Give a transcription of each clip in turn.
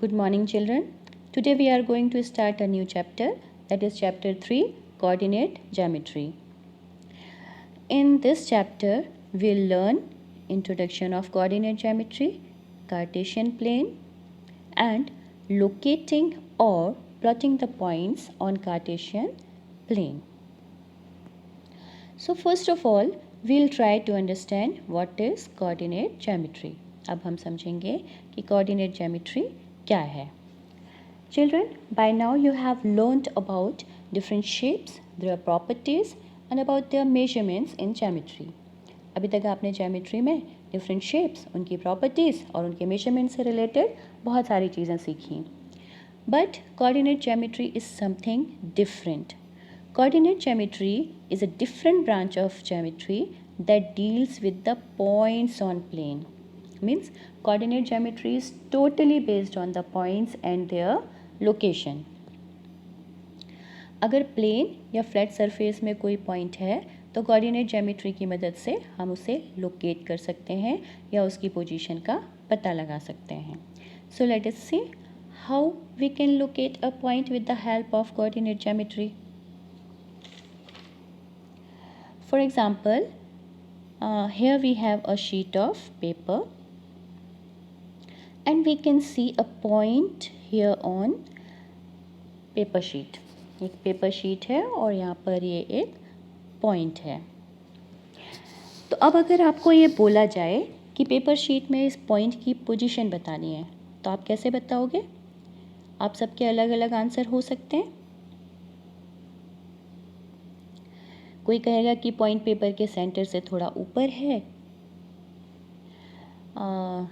Good morning, children. Today we are going to start a new chapter, that is chapter 3, Coordinate Geometry. In this chapter, we'll learn introduction of coordinate geometry, Cartesian plane, and locating or plotting the points on Cartesian plane. So first of all, we'll try to understand what is coordinate geometry. अब हम समझेंगे कि coordinate geometry क्या है. Children, by now you have learnt about different shapes, their properties and about their measurements in geometry. अभी तक आपने geometry में different shapes, उनकी properties और उनके measurements से related बहुत सारी चीज़ें सीखी. But coordinate geometry is something different. Coordinate geometry is a different branch of geometry that deals with the points on plane. Means coordinate geometry is totally based on the points and their location. अगर plane या flat surface में कोई point है तो coordinate geometry की मदद से हम उसे लोकेट कर सकते हैं या उसकी पोजीशन का पता लगा सकते हैं. So let us see how we can locate a point with the help of coordinate geometry. For example, here we have a sheet of paper and we can see a point here on paper sheet. एक paper sheet है और यहाँ पर ये एक point है. तो अब अगर आपको ये बोला जाए कि पेपर शीट में इस पॉइंट की पोजीशन बतानी है तो आप कैसे बताओगे? आप सबके अलग अलग आंसर हो सकते हैं. कोई कहेगा कि पॉइंट पेपर के सेंटर से थोड़ा ऊपर है,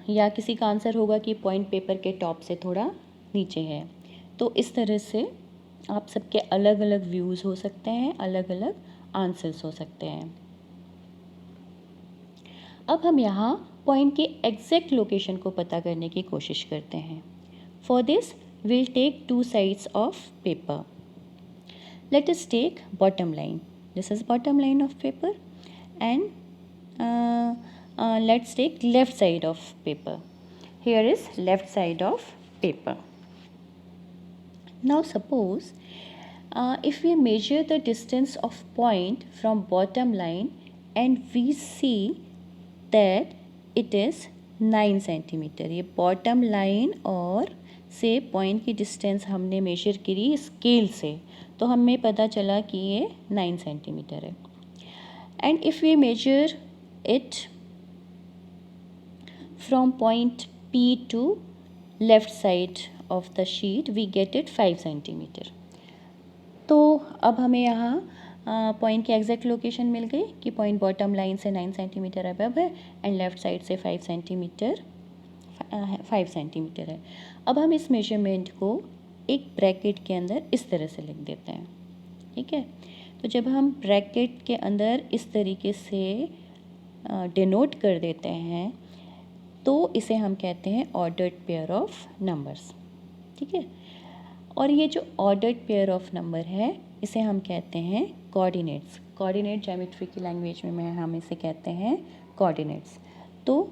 या किसी का आंसर होगा कि पॉइंट पेपर के टॉप से थोड़ा नीचे है. तो इस तरह से आप सबके अलग अलग व्यूज़ हो सकते हैं, अलग अलग आंसर्स हो सकते हैं. अब हम यहाँ पॉइंट की एग्जैक्ट लोकेशन को पता करने की कोशिश करते हैं. For this will take 2 sides of paper. Let us take bottom line. This is bottom line of paper and let's take left side of paper. Here is left side of paper. Now suppose if we measure the distance of point from bottom line and we see that it is 9 centimeter. ये bottom line और से point की distance हमने major करी scale से तो हमें पता चला कि ये 9 सेंटीमीटर है. And if we measure it from point P to left side of the sheet we get it 5 centimetre. तो अब हमें यहाँ पॉइंट की एग्जैक्ट लोकेशन मिल गई कि पॉइंट बॉटम लाइन से 9 सेंटीमीटर अबव है एंड लेफ़्ट साइड से 5 सेंटीमीटर है. अब हम इस मेजरमेंट को एक ब्रैकेट के अंदर इस तरह से लिख देते हैं. ठीक है. तो जब हम ब्रैकेट के अंदर इस तरीके से डिनोट कर देते हैं तो इसे हम कहते हैं ऑर्डर्ड पेयर ऑफ नंबर्स. ठीक है. और ये जो ऑर्डर्ड पेयर ऑफ नंबर है इसे हम कहते हैं कोऑर्डिनेट्स. कोऑर्डिनेट ज्योमेट्री की लैंग्वेज में हम इसे कहते हैं कोऑर्डिनेट्स. तो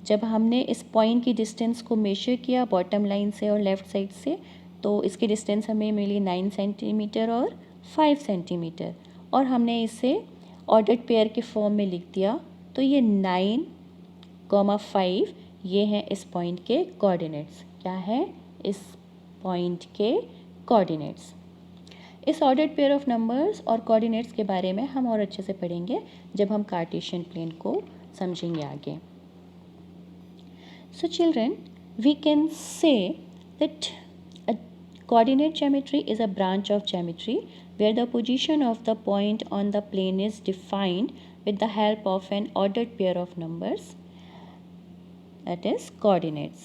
जब हमने इस पॉइंट की डिस्टेंस को मेजर किया बॉटम लाइन से और लेफ़्ट साइड से तो इसकी डिस्टेंस हमें मिली 9 सेंटीमीटर और 5 सेंटीमीटर और हमने इसे ऑर्डर्ड पेयर के फॉर्म में लिख दिया. तो ये 9,5 ये हैं इस पॉइंट के कोऑर्डिनेट्स. क्या है? इस पॉइंट के कोऑर्डिनेट्स. इस ऑर्डर्ड पेयर ऑफ नंबर्स और कोऑर्डिनेट्स के बारे में हम और अच्छे से पढ़ेंगे जब हम कार्टेशियन प्लेन को समझेंगे आगे. So children, we can say that a coordinate geometry is a branch of geometry where the position of the point on the plane is defined with the help of an ordered pair of numbers, that is coordinates.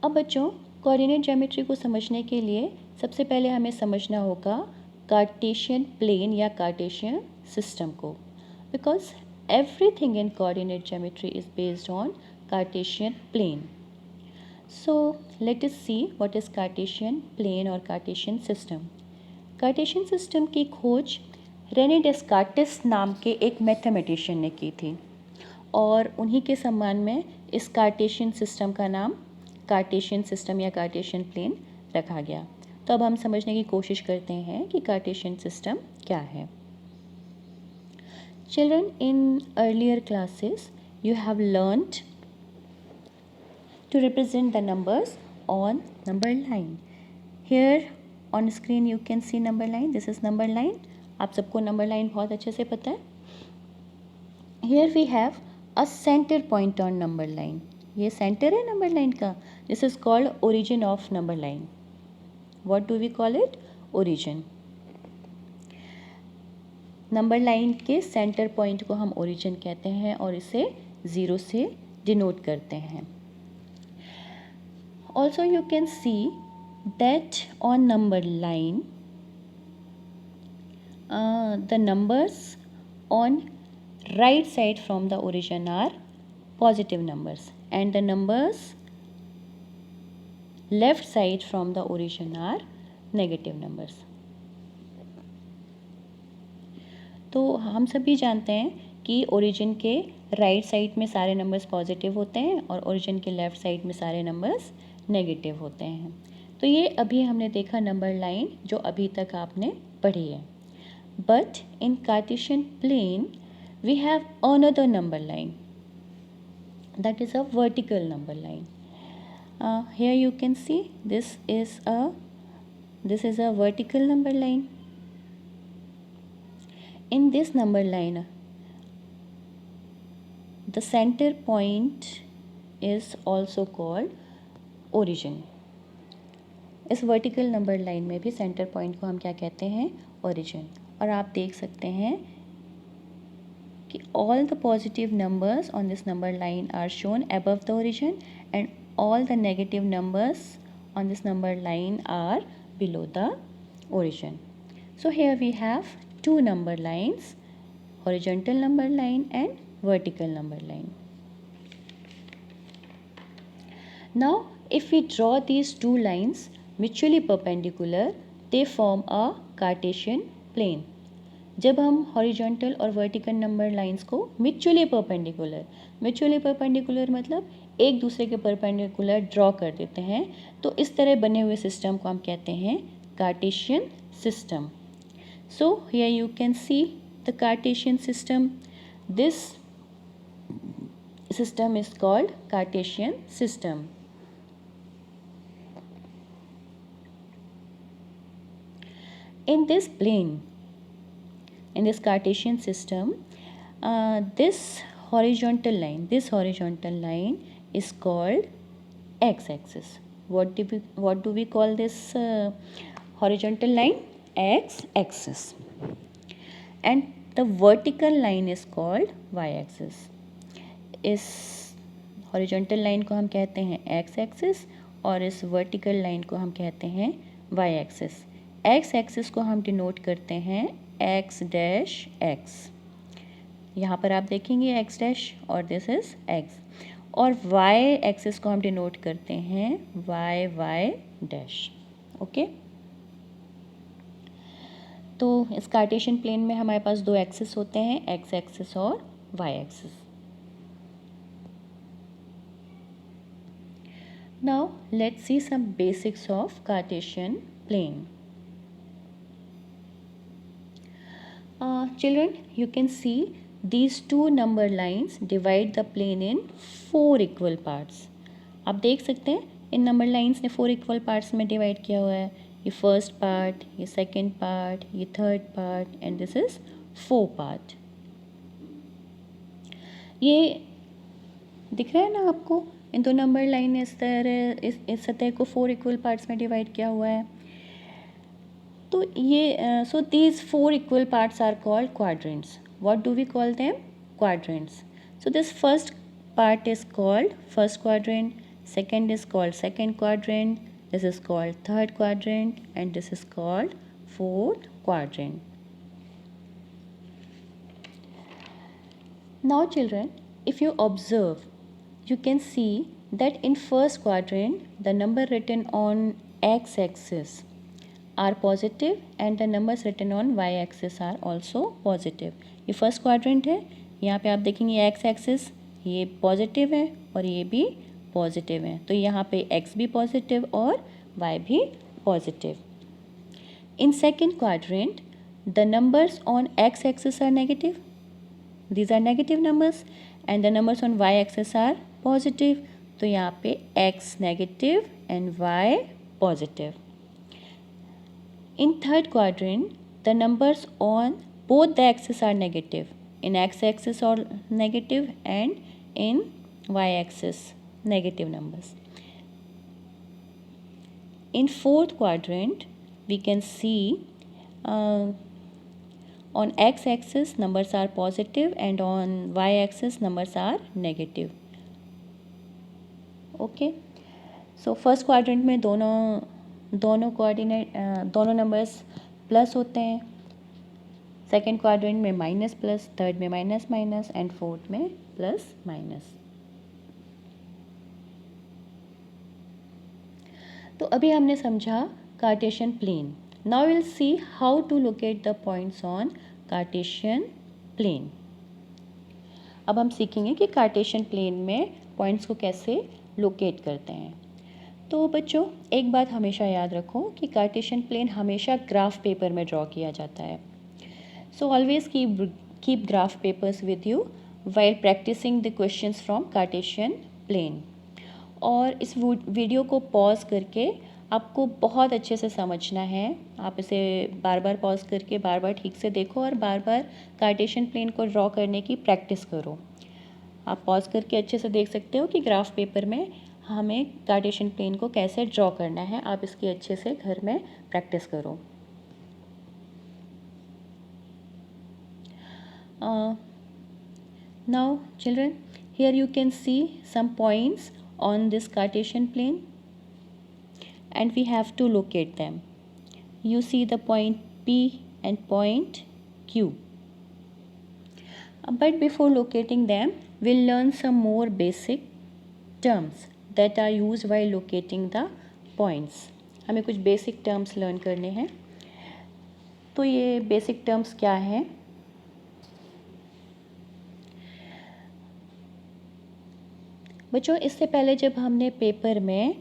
अब बच्चों coordinate geometry को समझने के लिए सबसे पहले हमें समझना होगा कार्टेशियन प्लेन या कार्टेशियन सिस्टम को. Because everything in coordinate geometry is based on Cartesian plane. So let us see what is Cartesian plane or Cartesian system. Cartesian system की खोज रेने डेस्कार्टिस नाम के एक मैथमेटिशियन ने की थी और उन्हीं के सम्मान में इस कार्टेशियन सिस्टम का नाम कार्टेशियन सिस्टम या कार्टेशियन प्लेन रखा गया। तो अब हम समझने की कोशिश करते हैं कि कार्टेशियन सिस्टम क्या है। Children, in earlier classes you have learned to represent the numbers on number line. Here on screen you can see number line. This is number line. आप सबको number line बहुत अच्छे से पता है. Here we have a center point on number line. ये center है number line का. This is called origin of number line. What do we call it? Origin. Number line के सेंटर पॉइंट को हम ओरिजिन कहते हैं और इसे 0 से डिनोट करते हैं. Also you can see that on number line the numbers on right side from the origin are positive numbers and the numbers left side from the origin are negative numbers. तो हम सभी जानते हैं कि origin के right side में सारे numbers positive होते हैं और ओरिजिन के लेफ़्ट साइड में सारे नंबर्स नेगेटिव होते हैं. तो ये अभी हमने देखा नंबर लाइन जो अभी तक आपने पढ़ी है. But in Cartesian plane we have another number line that is a vertical number line. Here you can see this is a vertical number line. In this number line, the center point is also called origin. इस vertical number line में भी centre point को हम क्या कहते हैं? Origin. और आप देख सकते हैं कि all the positive numbers on this number line are shown above the origin and all the negative numbers on this number line are below the origin. So here we have two number lines, horizontal number line and vertical number line. Now if we draw these two lines mutually perpendicular, they form a Cartesian plane. जब हम horizontal और vertical number lines को mutually perpendicular मतलब एक दूसरे के perpendicular draw कर देते हैं, तो इस तरह बने हुए सिस्टम को हम कहते हैं Cartesian system. So here you can see the Cartesian system. This system is called Cartesian system. In this plane, in this Cartesian system, this horizontal line is called x-axis. What do we call this horizontal line? X-axis. And the vertical line is called y-axis. इस horizontal line को हम कहते हैं x-axis और इस vertical line को हम कहते हैं y-axis. x-axis को हम denote करते हैं x dash x. यहाँ पर आप देखेंगे x dash और this is x. और y-axis को हम denote करते हैं y dash. Okay? तो इस कार्टेशियन प्लेन में हमारे पास दो एक्सिस होते हैं, एक्स एक्सिस और y axis. Now let's see some basics of Cartesian plane. Children, you can see these two number lines divide the plane in 4 equal parts. आप देख सकते हैं इन नंबर लाइंस ने 4 इक्वल पार्ट्स में divide किया हुआ है. ये फर्स्ट पार्ट, ये सेकंड पार्ट, ये third part and this is 4 part. ये दिख रहा है ना आपको? इन दो नंबर लाइन ने इस तरह इस सतह को 4 इक्वल पार्ट्स में डिवाइड किया हुआ है. तो ये so these 4 equal parts are called quadrants. What do we call them? Quadrants. So this first part is called first quadrant, second is called second quadrant, this is called third quadrant and this is called fourth quadrant. Now children, if you observe, you can see that in first quadrant the number written on x-axis are positive and the numbers written on y-axis are also positive. ये first quadrant है. यहाँ पे आप देखेंगे x axis ये positive है और ये भी पॉजिटिव है, तो यहाँ पे x भी पॉजिटिव और y भी positive. In second quadrant the numbers on x axis are negative, these are negative numbers and the numbers on y axis are positive, तो यहाँ पे x negative and y positive. In third quadrant the numbers on both the axes are negative, in x axis are negative and in y axis negative numbers. In fourth quadrant we can see on x axis numbers are positive and on y axis numbers are negative. Okay, so first quadrant में दोनों coordinate दोनों numbers plus होते हैं, second quadrant में minus plus, third में minus minus and fourth में plus minus. तो अभी हमने समझा Cartesian plane. Now will see how to locate the points on Cartesian plane. अब हम सीखेंगे कि कार्टेशियन प्लेन में पॉइंट्स को कैसे लोकेट करते हैं। तो बच्चों एक बात हमेशा याद रखो कि कार्टेशियन प्लेन हमेशा ग्राफ पेपर में ड्रॉ किया जाता है। So always keep graph papers with you while practising the questions from Cartesian plane. और इस वीडियो को पॉज करके आपको बहुत अच्छे से समझना है। आप इसे बार बार पॉज करके बार बार ठीक से देखो और बार बार कार्टेशियन प्लेन को ड्रॉ करने की प्रैक्टिस करो। आप पॉज करके अच्छे से देख सकते हो कि ग्राफ पेपर में हमें कार्टेशियन प्लेन को कैसे ड्रॉ करना है। आप इसकी अच्छे से घर में प्रैक्टिस करो। Now children, here you can see some points on this Cartesian plane and we have to locate them. You see the point P and point Q. But before locating them, we'll learn some more basic terms that are used while locating the points. हमें कुछ basic terms learn करने हैं। तो ये basic terms क्या हैं? बच्चों इससे पहले जब हमने पेपर में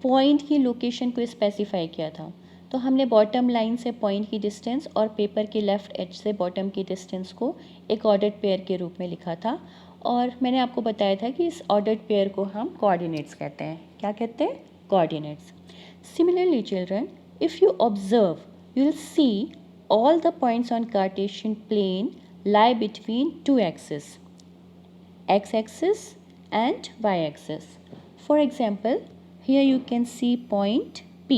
पॉइंट की लोकेशन को स्पेसिफाई किया था तो हमने बॉटम लाइन से पॉइंट की डिस्टेंस और पेपर के लेफ़्ट एज से बॉटम की डिस्टेंस को एक ऑर्डर्ड पेयर के रूप में लिखा था। और मैंने आपको बताया था कि इस ऑर्डर्ड पेयर को हम कोऑर्डिनेट्स कहते हैं। क्या कहते हैं? Coordinates. Similarly children, if you observe you will see all the points on Cartesian plane lie between two axis, x axis and y axis. For example, here you can see point P.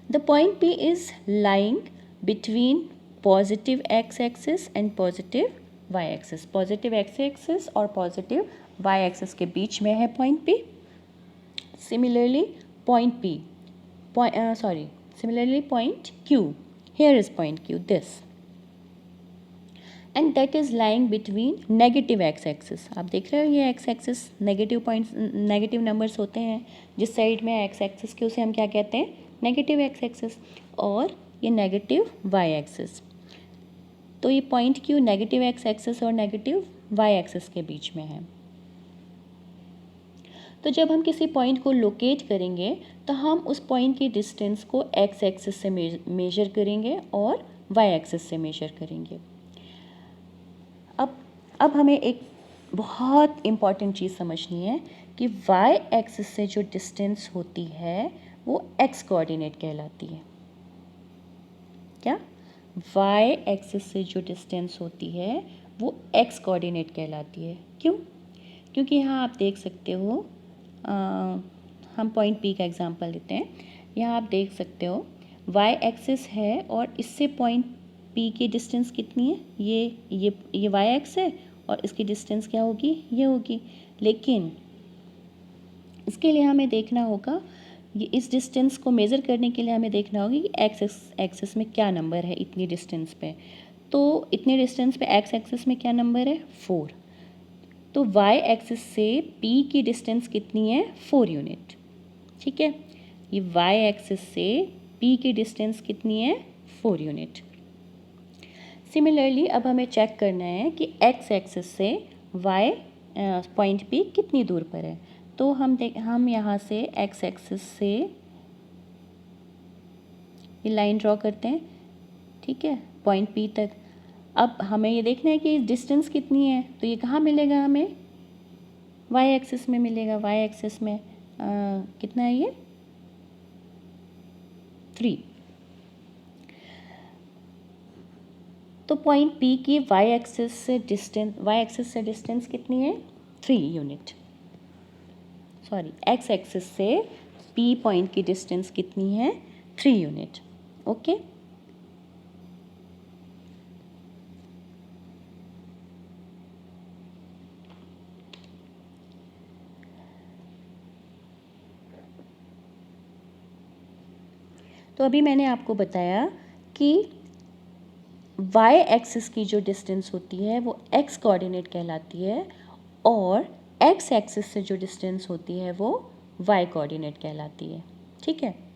The point P is lying between positive x axis and positive y axis. Positive x axis और positive y axis के बीच में है point P. Similarly, point P. Similarly point Q. Here is point Q, this. And that is lying between negative x axis. आप देख रहे हो ये x axis negative points negative numbers होते हैं। जिस साइड में एक्स एक्सिस के उसे हम क्या कहते हैं? Negative x axis. और ये नेगेटिव वाई एक्सिस। तो ये point Q negative x axis और नेगेटिव वाई एक्सिस के बीच में है। तो जब हम किसी पॉइंट को लोकेट करेंगे तो हम उस पॉइंट की डिस्टेंस को एक्स एक्सिस से मेजर करेंगे और वाई एक्सिस से मेजर करेंगे। अब हमें एक बहुत इम्पॉर्टेंट चीज़ समझनी है कि y एक्सिस से जो डिस्टेंस होती है वो x कोऑर्डिनेट कहलाती है। क्या? y एक्सिस से जो डिस्टेंस होती है वो x कोऑर्डिनेट कहलाती है। क्यों? क्योंकि यहाँ आप देख सकते हो, हम पॉइंट P का एग्जांपल लेते हैं। यहाँ आप देख सकते हो y एक्सिस है और इससे पॉइंट P की डिस्टेंस कितनी है? ये y एक्स है और इसकी डिस्टेंस क्या होगी? ये होगी। लेकिन इसके लिए हमें देखना होगा, ये इस डिस्टेंस को मेज़र करने के लिए हमें देखना होगा कि एक्स एक्सिस में क्या नंबर है इतनी डिस्टेंस पे। तो इतनी डिस्टेंस पे एक्स एक्सिस में क्या नंबर है? 4। तो वाई एक्सिस से पी की डिस्टेंस कितनी है? 4 यूनिट। ठीक है, ये वाई एक्सिस से पी की डिस्टेंस कितनी है? 4 यूनिट। सिमिलरली अब हमें चेक करना है कि एक्स एक्सिस से y पॉइंट P कितनी दूर पर है। तो हम यहाँ से x एक्सिस से ये लाइन ड्रॉ करते हैं, ठीक है, पॉइंट P तक। अब हमें ये देखना है कि डिस्टेंस कितनी है, तो ये कहाँ मिलेगा हमें, y एक्सिस में मिलेगा। y एक्सिस में कितना है ये 3। तो पॉइंट P की y एक्सिस से डिस्टेंस कितनी है 3 यूनिट। सॉरी, x एक्सिस से P पॉइंट की डिस्टेंस कितनी है 3 यूनिट। ओके, तो अभी मैंने आपको बताया कि y एक्सिस की जो डिस्टेंस होती है वो x कोऑर्डिनेट कहलाती है, और x एक्सिस से जो डिस्टेंस होती है वो y कोऑर्डिनेट कहलाती है, ठीक है।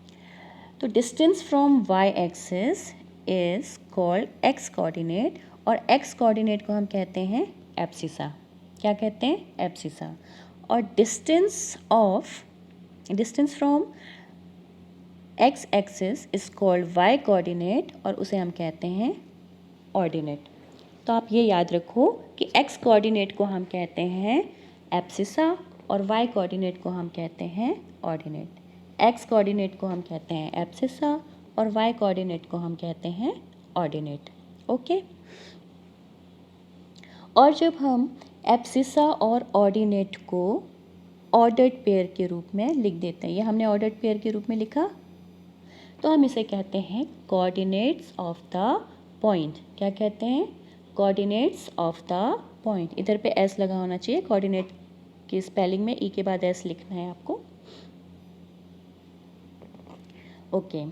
तो distance from y axis is called x coordinate, और x कोऑर्डिनेट को हम कहते हैं एब्सिसा। क्या कहते हैं, एब्सिसा। और distance from x axis is called y coordinate, और उसे हम कहते हैं ऑर्डिनेट। तो आप ये याद रखो कि x कोऑर्डिनेट को हम कहते हैं एब्सिसा और y कोऑर्डिनेट को हम कहते हैं ऑर्डिनेट। x कोऑर्डिनेट को हम कहते हैं एब्सिसा और y कोऑर्डिनेट को हम कहते हैं ऑर्डिनेट। ओके, और जब हम एब्सिसा और ऑर्डिनेट को ऑर्डर्ड पेयर के रूप में लिख देते हैं, ये हमने ऑर्डर्ड पेयर के रूप में लिखा, तो हम इसे कहते हैं कोऑर्डिनेट्स ऑफ द पॉइंट। क्या कहते हैं, कोऑर्डिनेट्स ऑफ द पॉइंट। इधर पे एस लगा होना चाहिए, कोऑर्डिनेट की स्पेलिंग में ई के बाद एस लिखना है आपको। ओके,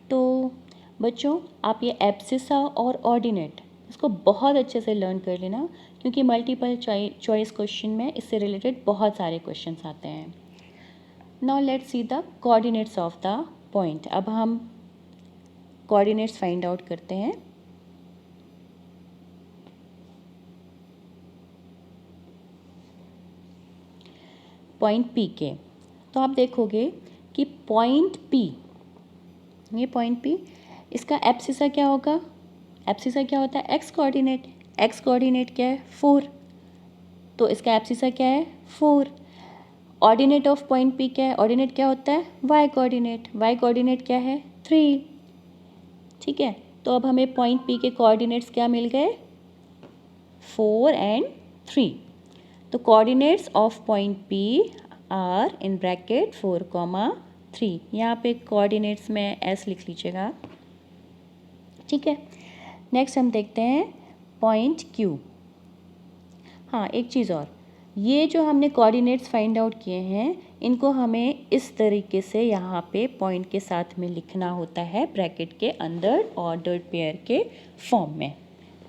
तो बच्चों आप ये एब्सिसा और ऑर्डिनेट इसको बहुत अच्छे से लर्न कर लेना, क्योंकि मल्टीपल चॉइस क्वेश्चन में इससे रिलेटेड बहुत सारे क्वेश्चंस आते हैं। Now let's see the coordinates of the point. अब हम कोऑर्डिनेट्स फाइंड आउट करते हैं। पॉइंट P के, तो आप देखोगे कि पॉइंट P, ये पॉइंट P, इसका एब्सिसा क्या होगा, एब्सिसा क्या होता है x कोऑर्डिनेट। x कोऑर्डिनेट क्या है 4, तो इसका एब्सिसा क्या है 4। ऑर्डिनेट ऑफ पॉइंट P क्या है, ऑर्डिनेट क्या होता है y कोऑर्डिनेट। y कोऑर्डिनेट क्या है 3, ठीक है। तो अब हमें पॉइंट P के कोऑर्डिनेट्स क्या मिल गए 4 एंड 3। तो coordinates of point P are in bracket 4,3। यहाँ पे कोऑर्डिनेट्स में S लिख लीजिएगा, ठीक है। नेक्स्ट हम देखते हैं पॉइंट Q। हाँ, एक चीज़ और, ये जो हमने कोऑर्डिनेट्स फाइंड आउट किए हैं इनको हमें इस तरीके से यहाँ पे पॉइंट के साथ में लिखना होता है ब्रैकेट के अंदर ऑर्डर्ड पेयर के फॉर्म में,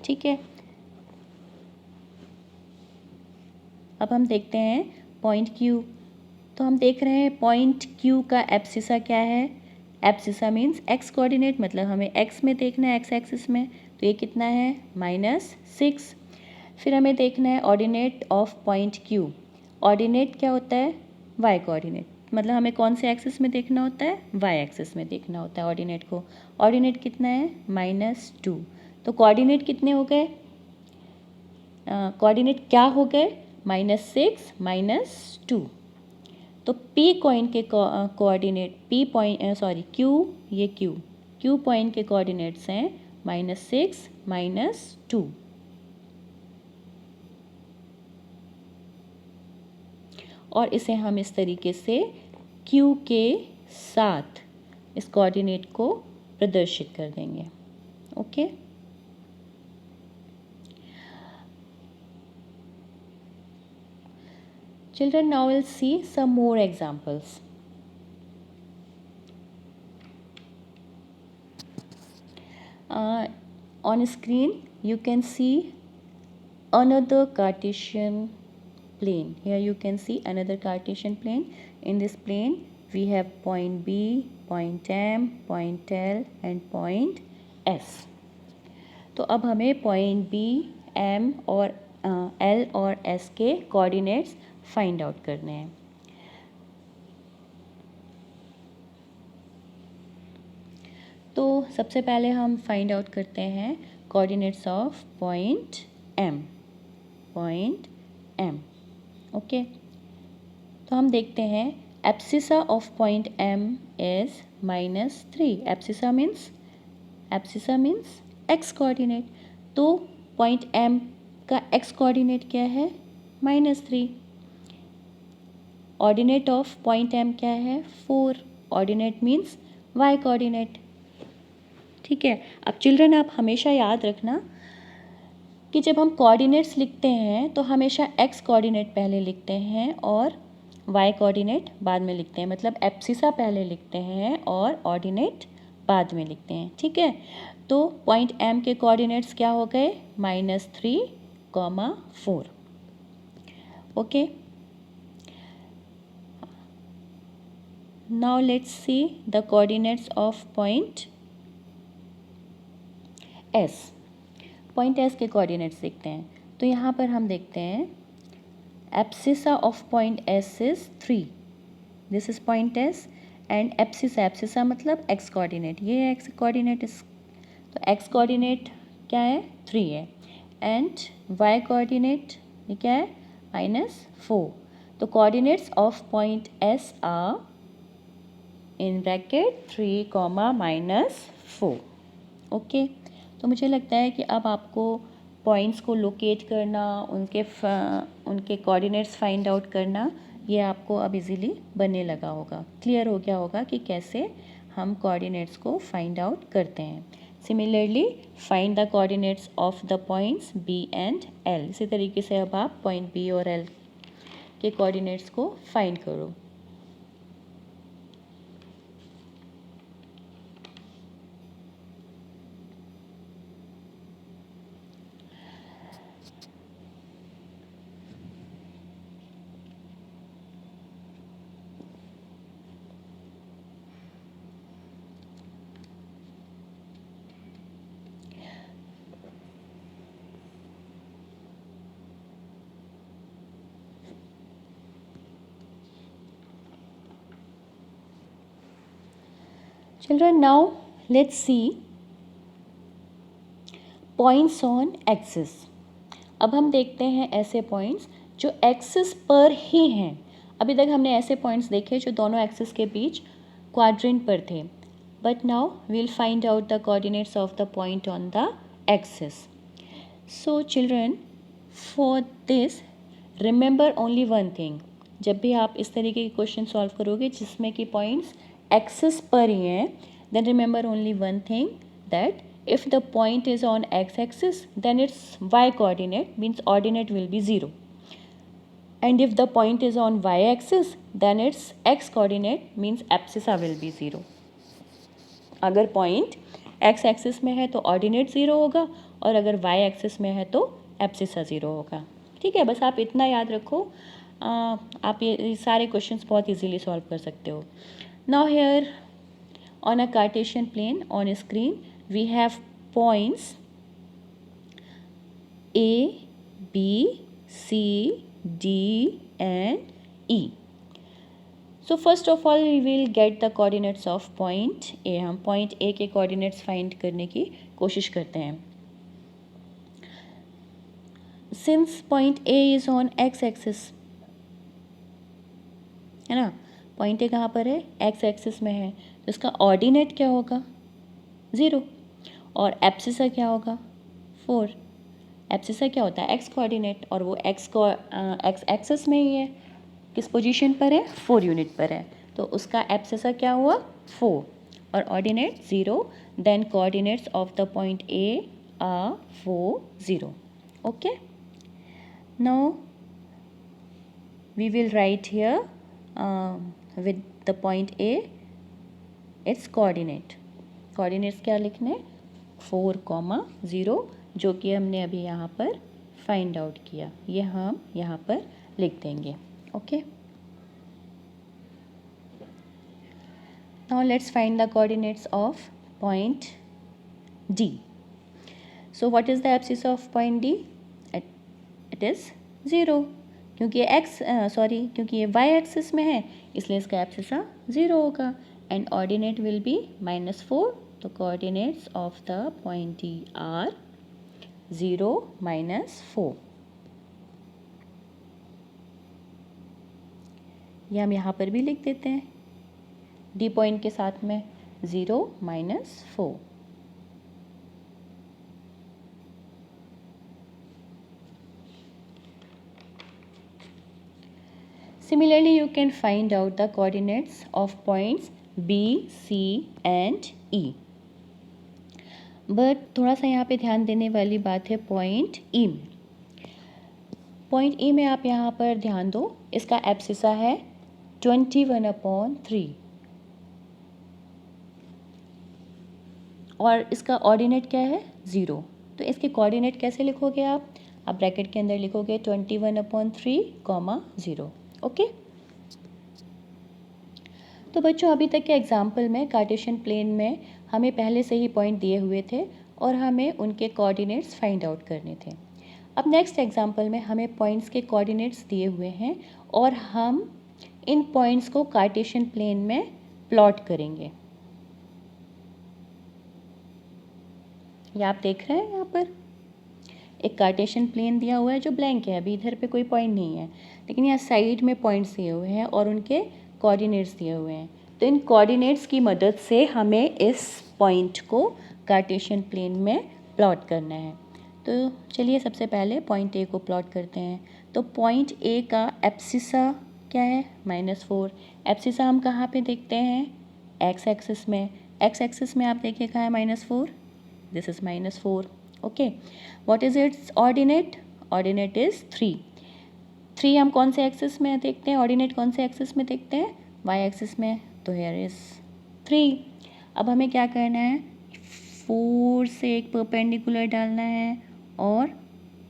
ठीक है। अब हम देखते हैं पॉइंट Q। तो हम देख रहे हैं पॉइंट Q का एब्सिसा क्या है, एब्सिसा मीन्स x कोऑर्डिनेट, मतलब हमें x में देखना है, x एक्सिस में, तो ये कितना है -6। फिर हमें देखना है ordinate of point Q। Ordinate क्या होता है y कोऑर्डिनेट, मतलब हमें कौन से एक्सिस में देखना होता है y एक्सिस में देखना होता है ऑर्डिनेट को। ऑर्डिनेट कितना है -2। तो कोऑर्डिनेट कितने हो गए, कोऑर्डिनेट क्या हो गए -6 -2। तो P पॉइंट के कोऑर्डिनेट Q, ये Q पॉइंट के कोऑर्डिनेट्स हैं -6 -2। और इसे हम इस तरीके से Q के साथ इस कोऑर्डिनेट को प्रदर्शित कर देंगे। Okay, children, now we'll see some more examples. On screen you can see another Cartesian plane. Here you can see another Cartesian plane. In this plane we have point B, point M, point L and point S. तो अब हमें point B, M और L और S के coordinates find out करने हैं। तो सबसे पहले हम फाइंड आउट करते हैं coordinates of point M. Okay, तो हम देखते हैं abscissa of point M is -3। Abscissa means x coordinate. तो पॉइंट एम का एक्स कोऑर्डिनेट क्या है? -3। ऑर्डिनेट ऑफ पॉइंट एम क्या है? 4। Ordinate means y coordinate. ठीक है, अब चिल्ड्रन आप हमेशा याद रखना कि जब हम कोऑर्डिनेट्स लिखते हैं तो हमेशा एक्स कोऑर्डिनेट पहले लिखते हैं और वाई कोऑर्डिनेट बाद में लिखते हैं। मतलब एब्सिसा पहले लिखते हैं और ऑर्डिनेट बाद में लिखते हैं। ठीक है, तो पॉइंट एम के कोऑर्डिनेट्स क्या हो गए? -3, 4। Okay, now let's see the coordinates of point S. Point S के कोऑर्डिनेट्स देखते हैं। तो यहाँ पर हम देखते हैं abscissa of point S is 3। This is point S and abscissa मतलब एक्स कोऑर्डिनेट। ये एक्स कोऑर्डिनेट इस, तो एक्स कोऑर्डिनेट क्या है? 3 है। एंड वाई कोऑर्डिनेट ये क्या है? -4। तो coordinates of point S are in bracket 3, -4। Okay, तो मुझे लगता है कि अब आपको पॉइंट्स को लोकेट करना, उनके कोऑर्डिनेट्स फाइंड आउट करना, ये आपको अब इजीली बनने लगा होगा, क्लियर हो गया होगा कि कैसे हम कोऑर्डिनेट्स को फाइंड आउट करते हैं। Similarly find the coordinates of the points B and L. इसी तरीके से अब आप पॉइंट बी और एल के कोऑर्डिनेट्स को फाइंड करो। Children, now let's see points on axis. अब हम देखते हैं ऐसे पॉइंट्स जो एक्सिस पर ही हैं। अभी तक हमने ऐसे पॉइंट्स देखे जो दोनों एक्सिस के बीच क्वाड्रेंट पर थे, but now we will find out the coordinates of the point on the axis. So children, for this remember only one thing. जब भी आप इस तरीके के क्वेश्चन सॉल्व करोगे जिसमें कि पॉइंट्स एक्सिस पर ही हैं, then remember only one thing, that if the point is on x-axis then its y coordinate means ordinate will be 0, and if the point is on y-axis then its x coordinate means abscissa will be 0. अगर point x axis में है तो ordinate 0 होगा और अगर y axis में है तो एब्सिसा 0 होगा। ठीक है, बस आप इतना याद रखो। आप ये सारे क्वेश्चंस बहुत इजीली सॉल्व कर सकते हो। Now here on a Cartesian plane on a screen we have points A, B, C, D and E. So first of all we will get the coordinates of point A. हम point A के coordinates find करने की कोशिश करते हैं। Since point A is on x axis, है ना, point A कहाँ पर है? एक्स एक्सिस में है, तो इसका ऑर्डिनेट क्या होगा? 0। और एब्सिसा क्या होगा? 4। एब्सिसा क्या होता है? एक्स कोऑर्डिनेट, और वो एक्स एक्सिस में ही है। किस पोजीशन पर है? 4 यूनिट पर है, तो उसका एब्सिसा क्या हुआ? 4 और ordinate 0। Then coordinates of the point A are 4, 0. Okay, now we will write here with the point A its coordinates क्या लिखने? 4, 0, जो कि हमने अभी यहाँ पर फाइंड आउट किया, ये हम यहाँ पर लिख देंगे। Okay, now let's find the coordinates of point D. So what is the abscissa of point D? It is 0, क्योंकि क्योंकि ये वाई एक्सिस में है इसलिए इसका एब्सिसा 0 होगा एंड ऑर्डिनेट विल बी -4. तो coordinates of the point D R 0, -4. ये हम यहाँ पर भी लिख देते हैं डी पॉइंट के साथ में 0, -4. Similarly, you can find out the coordinates of points B, C and E. But थोड़ा सा यहाँ पे ध्यान देने वाली बात है पॉइंट E में. पॉइंट E में आप यहाँ पर ध्यान दो, इसका एब्सिसा है 21/3 और इसका ऑर्डिनेट क्या है 0. तो इसके कोऑर्डिनेट कैसे लिखोगे आप ब्रैकेट के अंदर लिखोगे 21/3, 0. ओके. तो बच्चों अभी तक के एग्जाम्पल में कार्टेशियन प्लेन में हमें पहले से ही पॉइंट दिए हुए थे और हमें उनके कोऑर्डिनेट्स फाइंड आउट करने थे. अब नेक्स्ट एग्जाम्पल में हमें पॉइंट्स के कोऑर्डिनेट्स दिए हुए हैं और हम इन पॉइंट्स को कार्टेशियन प्लेन में प्लॉट करेंगे. ये आप देख रहे हैं यहाँ पर एक कार्टेशियन प्लेन दिया हुआ है जो ब्लैंक है, अभी इधर पे कोई पॉइंट नहीं है, लेकिन यहाँ साइड में पॉइंट्स दिए हुए हैं और उनके कोऑर्डिनेट्स दिए हुए हैं. तो इन कोऑर्डिनेट्स की मदद से हमें इस पॉइंट को कार्टेशियन प्लेन में प्लॉट करना है. तो चलिए सबसे पहले पॉइंट ए को प्लॉट करते हैं. तो पॉइंट ए का एब्सिसा क्या है -4. एब्सिसा हम कहाँ पे देखते हैं एक्स एक्सिस में. एक्स एक्सिस में आप देखिए कहाँ है -4, this is -4. Okay. What is it's ordinate? Ordinate is 3. 3 हम कौन से एक्सिस में देखते हैं, ऑर्डिनेट कौन से एक्सिस में देखते हैं वाई एक्सिस में. तो हेयर इज़ 3. अब हमें क्या करना है 4 से एक परपेंडिकुलर डालना है और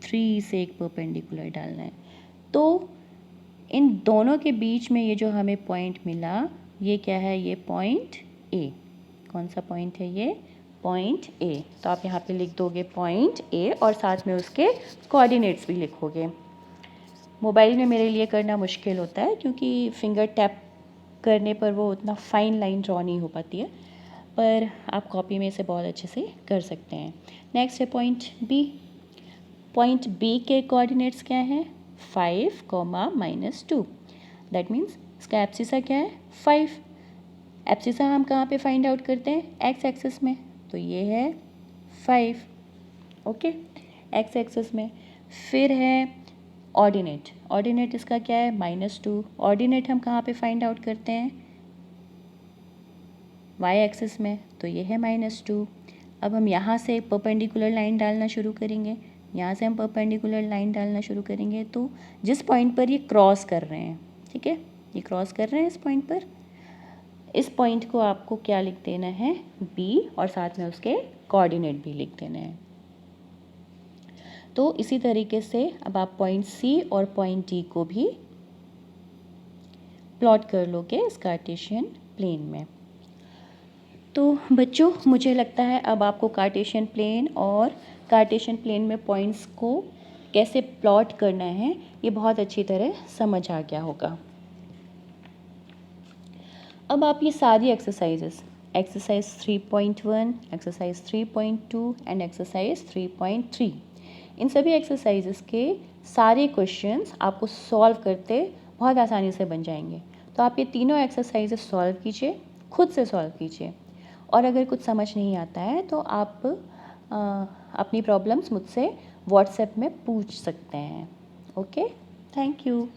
3 से एक परपेंडिकुलर डालना है. तो इन दोनों के बीच में ये जो हमें पॉइंट मिला ये क्या है, ये पॉइंट ए. कौन सा पॉइंट है ये, पॉइंट ए. तो आप यहाँ पे लिख दोगे पॉइंट ए और साथ में उसके कोऑर्डिनेट्स भी लिखोगे. मोबाइल में मेरे लिए करना मुश्किल होता है क्योंकि फिंगर टैप करने पर वो उतना फाइन लाइन ड्रॉ नहीं हो पाती है, पर आप कॉपी में इसे बहुत अच्छे से कर सकते हैं. नेक्स्ट है पॉइंट बी. पॉइंट बी के कोऑर्डिनेट्स क्या हैं 5, -2. दैट मीन्स इसका एब्सिसा क्या है 5. एब्सिसा हम कहाँ पे फाइंड आउट करते हैं एक्स एक्सिस में. तो ये है 5. ओके, एक्स एक्सिस में. फिर है ऑर्डिनेट. ऑर्डिनेट इसका क्या है -2. ऑर्डिनेट हम कहाँ पे फाइंड आउट करते हैं वाई एक्सिस में. तो ये है -2. अब हम यहाँ से परपेंडिकुलर लाइन डालना शुरू करेंगे. यहाँ से हम परपेंडिकुलर लाइन डालना शुरू करेंगे तो जिस पॉइंट पर ये क्रॉस कर रहे हैं, ठीक है, ये क्रॉस कर रहे हैं इस पॉइंट पर, इस पॉइंट को आपको क्या लिख देना है बी और साथ में उसके कोऑर्डिनेट भी लिख देना है. तो इसी तरीके से अब आप पॉइंट सी और पॉइंट डी को भी प्लॉट कर लोगे इस कार्टेशियन प्लेन में. तो बच्चों मुझे लगता है अब आपको कार्टेशियन प्लेन और कार्टेशियन प्लेन में पॉइंट्स को कैसे प्लॉट करना है ये बहुत अच्छी तरह समझ आ गया होगा. अब आप ये सारी exercises, exercise 3.1, exercise 3.2 and exercise 3.3, इन सभी एक्सरसाइजेस के सारे क्वेश्चंस आपको सॉल्व करते बहुत आसानी से बन जाएंगे. तो आप ये तीनों एक्सरसाइजेस सॉल्व कीजिए, खुद से सॉल्व कीजिए, और अगर कुछ समझ नहीं आता है तो आप अपनी प्रॉब्लम्स मुझसे व्हाट्सएप में पूछ सकते हैं. Okay, thank you.